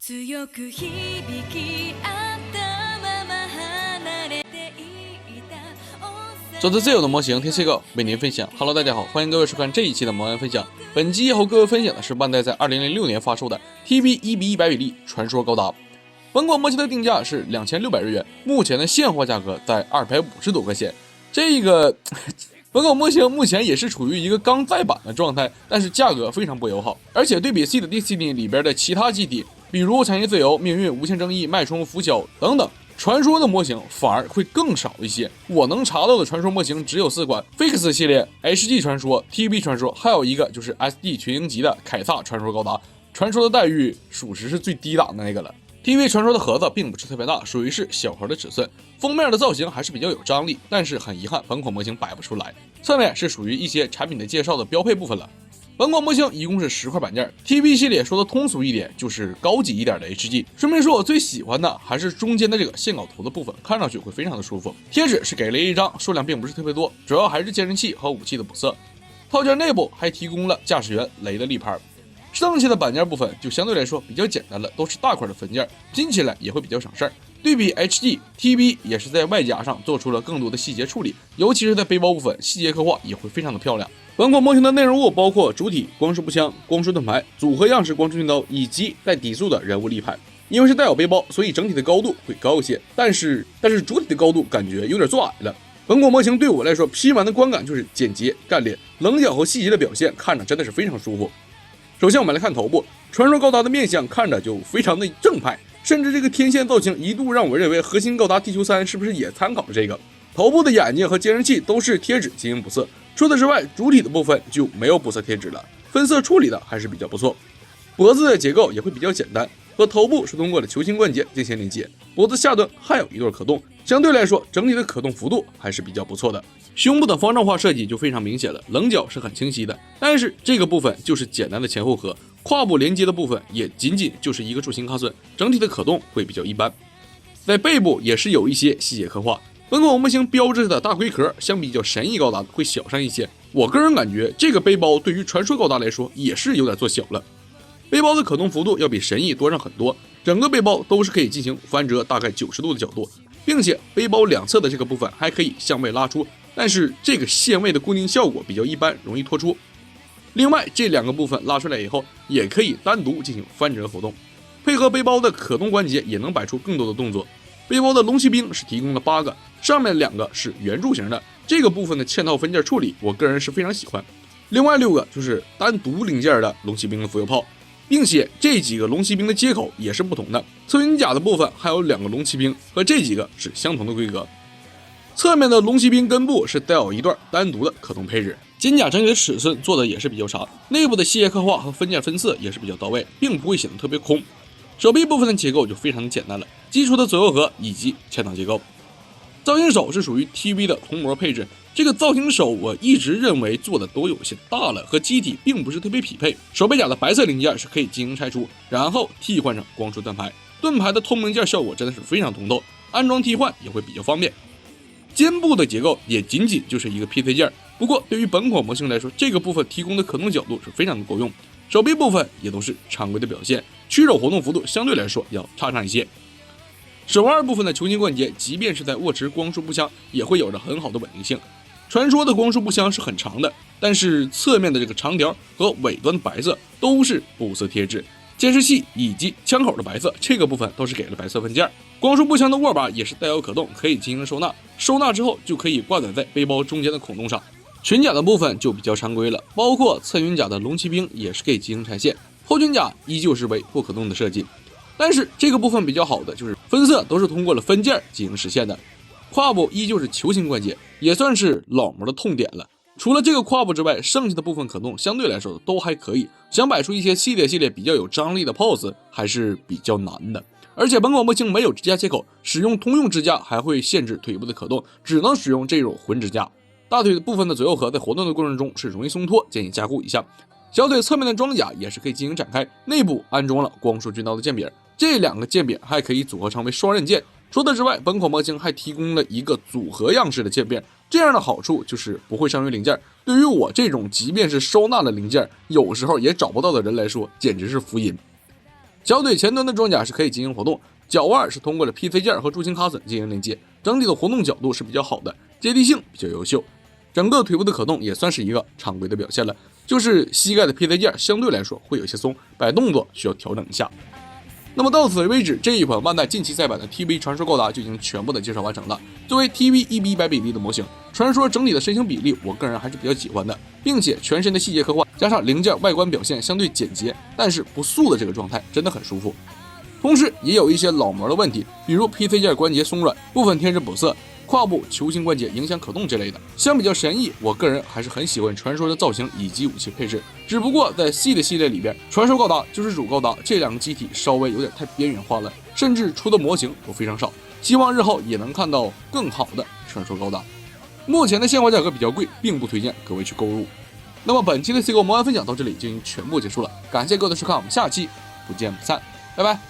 強く響き合ったまま離れていた。走着最有的模型，天气狗为您分享。Hello， 大家好，欢迎各位收看这一期的模型分享。本期和各位分享的是万代在2006年发售的 TV1:100比例传说高达。本款模型的定价是2600日元，目前的现货价格在250多块钱。本款模型目前也是处于一个刚再版的状态，但是价格非常不友好，而且对比 C 的 DCD 里边的其他机体，比如产业自由、命运、无限正义、脉冲、拂晓等等，传说的模型反而会更少一些。我能查到的传说模型只有4款 Fix 系列、HG 传说、TB 传说，还有一个就是 SD 群英级的凯撒传说高达。传说的待遇属实是最低档的那个了。TV 传说的盒子并不是特别大，属于是小盒的尺寸，封面的造型还是比较有张力，但是很遗憾，本款模型摆不出来。侧面是属于一些产品的介绍的标配部分了。本款模型一共是10块板件 ，TV 系列说的通俗一点就是高级一点的 HG。顺便说，我最喜欢的还是中间的这个线稿图的部分，看上去会非常的舒服。贴纸是给了一张，数量并不是特别多，主要还是健身器和武器的补色。套件内部还提供了驾驶员雷的立牌。剩下的板件部分就相对来说比较简单了，都是大块的分件，拼起来也会比较省事儿。对比 HG、TB 也是在外甲上做出了更多的细节处理，尤其是在背包部分，细节刻画也会非常的漂亮。本款模型的内容物包括主体、光束步枪、光束盾牌、组合样式光束军刀以及带底座的人物立牌。因为是带有背包，所以整体的高度会高一些，但是主体的高度感觉有点做矮了。本款模型对我来说，拼完的观感就是简洁干练，棱角和细节的表现看着真的是非常舒服。首先我们来看头部，传说高达的面相看着就非常的正派，甚至这个天线造型一度让我认为核心高达地球3是不是也参考了这个。头部的眼睛和监视器都是贴纸进行补色，除此之外，主体的部分就没有补色贴纸了，分色处理的还是比较不错。脖子的结构也会比较简单，和头部是通过了球形关节进行连接，脖子下端还有一对可动，相对来说整体的可动幅度还是比较不错的。胸部的方正化设计就非常明显了，棱角是很清晰的，但是这个部分就是简单的前后合，胯部连接的部分也仅仅就是一个柱形卡榫，整体的可动会比较一般。在背部也是有一些细节刻画，本款模型标志的大龟壳相比较神翼高达会小上一些，我个人感觉这个背包对于传说高达来说也是有点做小了。背包的可动幅度要比神翼多上很多，整个背包都是可以进行翻折大概90度的角度，并且背包两侧的这个部分还可以向外拉出，但是这个线位的固定效果比较一般，容易脱出。另外这两个部分拉出来以后也可以单独进行翻折活动，配合背包的可动关节也能摆出更多的动作。背包的龙骑兵是提供了8个，上面2个是圆柱形的，这个部分的嵌套分件处理我个人是非常喜欢。另外6个就是单独零件的龙骑兵的浮游炮，并且这几个龙骑兵的接口也是不同的，侧云甲的部分还有2个龙骑兵，和这几个是相同的规格。侧面的龙骑兵根部是带有一段单独的可动配置，肩甲整体的尺寸做的也是比较长，内部的细节刻画和分件分色也是比较到位，并不会显得特别空。手臂部分的结构就非常的简单了，基础的左右合以及前挡结构。造型手是属于 TV 的铜模配置，这个造型手我一直认为做的都有些大了，和机体并不是特别匹配。手背甲的白色零件是可以进行拆除，然后替换成光束盾牌，盾牌的透明件效果真的是非常通透，安装替换也会比较方便。肩部的结构也仅仅就是一个 PC 件，不过对于本款模型来说，这个部分提供的可动角度是非常的够用。手臂部分也都是常规的表现，屈肘活动幅度相对来说要差上一些。手腕部分的球形关节，即便是在握持光束步枪，也会有着很好的稳定性。传说的光束步枪是很长的，但是侧面的这个长条和尾端的白色都是补色贴纸，监视器以及枪口的白色，这个部分都是给了白色分件。光束步枪的握把也是带有可动，可以进行收纳，收纳之后就可以挂载在背包中间的孔洞上。裙甲的部分就比较常规了，包括侧云甲的龙骑兵也是可以进行拆线，后裙甲依旧是为不可动的设计。但是这个部分比较好的就是分色都是通过了分件进行实现的，胯部依旧是球形关节，也算是老模的痛点了。除了这个胯部之外，剩下的部分可动相对来说都还可以，想摆出一些系列比较有张力的 pose 还是比较难的。而且本款模型没有支架接口，使用通用支架还会限制腿部的可动，只能使用这种混支架。大腿部分的左右合在活动的过程中是容易松脱，建议加固一下。小腿侧面的装甲也是可以进行展开，内部安装了光束军刀的剑柄，这2个剑柄还可以组合成为双刃剑。除此之外，本款模型还提供了一个组合样式的剑柄，这样的好处就是不会伤于零件，对于我这种即便是收纳了零件有时候也找不到的人来说，简直是福音。小腿前端的装甲是可以进行活动，脚腕是通过了 PC 件和柱形卡榫进行连接，整体的活动角度是比较好的，接地性比较优秀。整个腿部的可动也算是一个常规的表现了，就是膝盖的 PC 件相对来说会有些松，摆动作需要调整一下。那么到此为止，这一款万代近期再版的 TV 传说高达就已经全部的介绍完成了。作为 TV 1:100比例的模型，传说整体的身形比例我个人还是比较喜欢的，并且全身的细节刻画加上零件外观表现相对简洁，但是不素的这个状态真的很舒服。同时也有一些老模的问题，比如 PC 件关节松软、部分天使补色、胯部球形关节影响可动之类的。相比较神异，我个人还是很喜欢传说的造型以及武器配置，只不过在系的系列里边，传说高达就是主高达这两个机体稍微有点太边缘化了，甚至出的模型都非常少。希望日后也能看到更好的传说高达。目前的现货价格比较贵，并不推荐各位去购入。那么本期的 CGO 魔玩分享到这里就已经全部结束了，感谢各位的收看，我们下期不见不散，拜拜。